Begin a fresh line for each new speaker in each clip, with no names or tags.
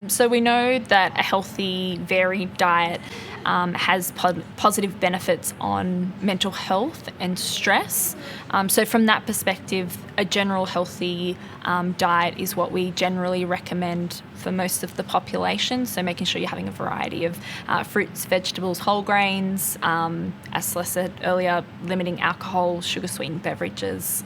So we know that a healthy, varied diet has positive benefits on mental health and stress. So from that perspective, a general healthy diet is what we generally recommend for most of the population. So making sure you're having a variety of fruits, vegetables, whole grains, as Celeste said earlier, limiting alcohol, sugar-sweetened beverages,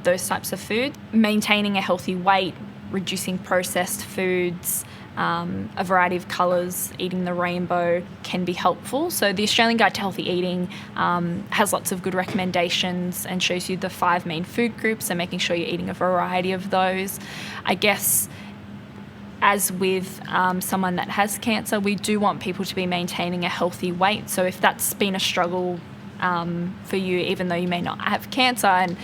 those types of food. Maintaining a healthy weight, reducing processed foods, a variety of colours, eating the rainbow can be helpful. So the Australian Guide to Healthy Eating has lots of good recommendations and shows you the 5 main food groups, so making sure you're eating a variety of those. I guess as with someone that has cancer, we do want people to be maintaining a healthy weight. So if that's been a struggle for you, even though you may not have cancer, and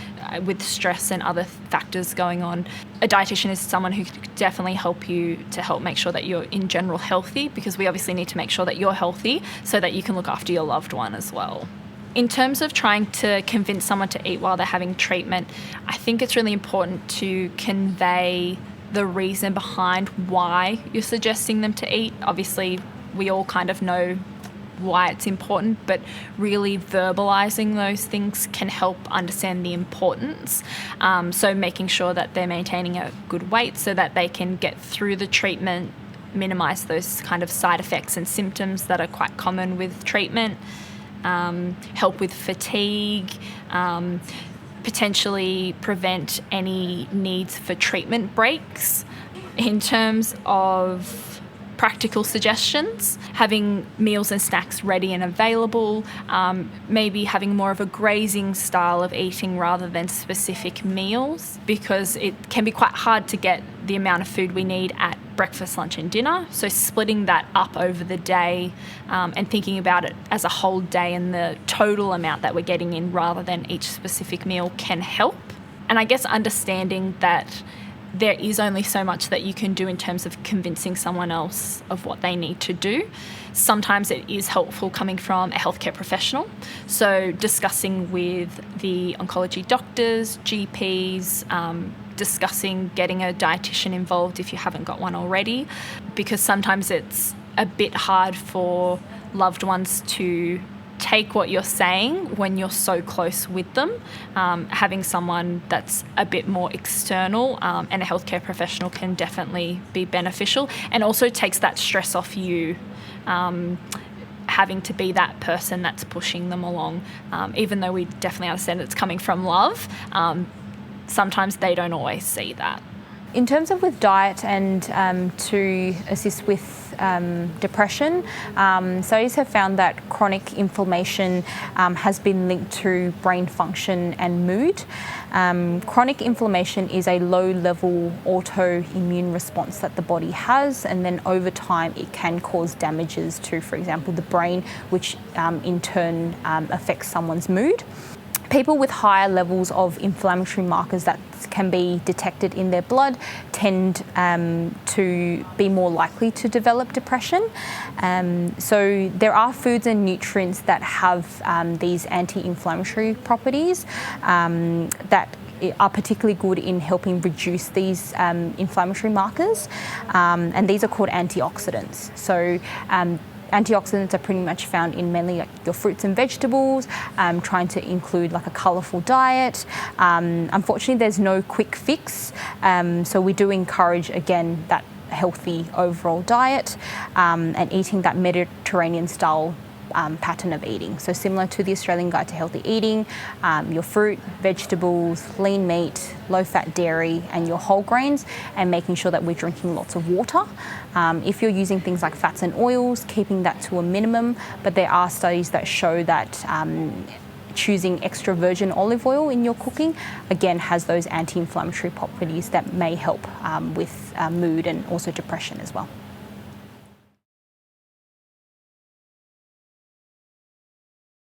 with stress and other factors going on, a dietitian is someone who could definitely help you to help make sure that you're in general healthy, because we obviously need to make sure that you're healthy so that you can look after your loved one as well. In terms of trying to convince someone to eat while they're having treatment, I think it's really important to convey the reason behind why you're suggesting them to eat. Obviously, we all kind of know why it's important, but really verbalizing those things can help understand the importance. So making sure that they're maintaining a good weight so that they can get through the treatment, minimize those kind of side effects and symptoms that are quite common with treatment, help with fatigue, potentially prevent any needs for treatment breaks. In terms of practical suggestions, having meals and snacks ready and available, maybe having more of a grazing style of eating rather than specific meals, because it can be quite hard to get the amount of food we need at breakfast, lunch and dinner. So splitting that up over the day and thinking about it as a whole day and the total amount that we're getting in rather than each specific meal can help. And I guess understanding that there is only so much that you can do in terms of convincing someone else of what they need to do. Sometimes it is helpful coming from a healthcare professional. So discussing with the oncology doctors, GPs, discussing getting a dietitian involved if you haven't got one already, because sometimes it's a bit hard for loved ones to take what you're saying when you're so close with them. Having someone that's a bit more external and a healthcare professional can definitely be beneficial, and also takes that stress off you having to be that person that's pushing them along. Even though we definitely understand it's coming from love, sometimes they don't always see that.
In terms of with diet and to assist with depression, studies have found that chronic inflammation has been linked to brain function and mood. Chronic inflammation is a low-level autoimmune response that the body has, and then over time it can cause damages to, for example, the brain, which in turn affects someone's mood. People with higher levels of inflammatory markers that can be detected in their blood tend to be more likely to develop depression. So there are foods and nutrients that have these anti-inflammatory properties that are particularly good in helping reduce these inflammatory markers, and these are called antioxidants. So antioxidants are pretty much found in mainly like your fruits and vegetables, trying to include like a colourful diet. Unfortunately, there's no quick fix, so we do encourage, again, that healthy overall diet and eating that Mediterranean style pattern of eating. So similar to the Australian Guide to Healthy Eating, your fruit, vegetables, lean meat, low-fat dairy and your whole grains, and making sure that we're drinking lots of water. If you're using things like fats and oils, keeping that to a minimum, but there are studies that show that choosing extra virgin olive oil in your cooking, again, has those anti-inflammatory properties that may help with mood and also depression as well.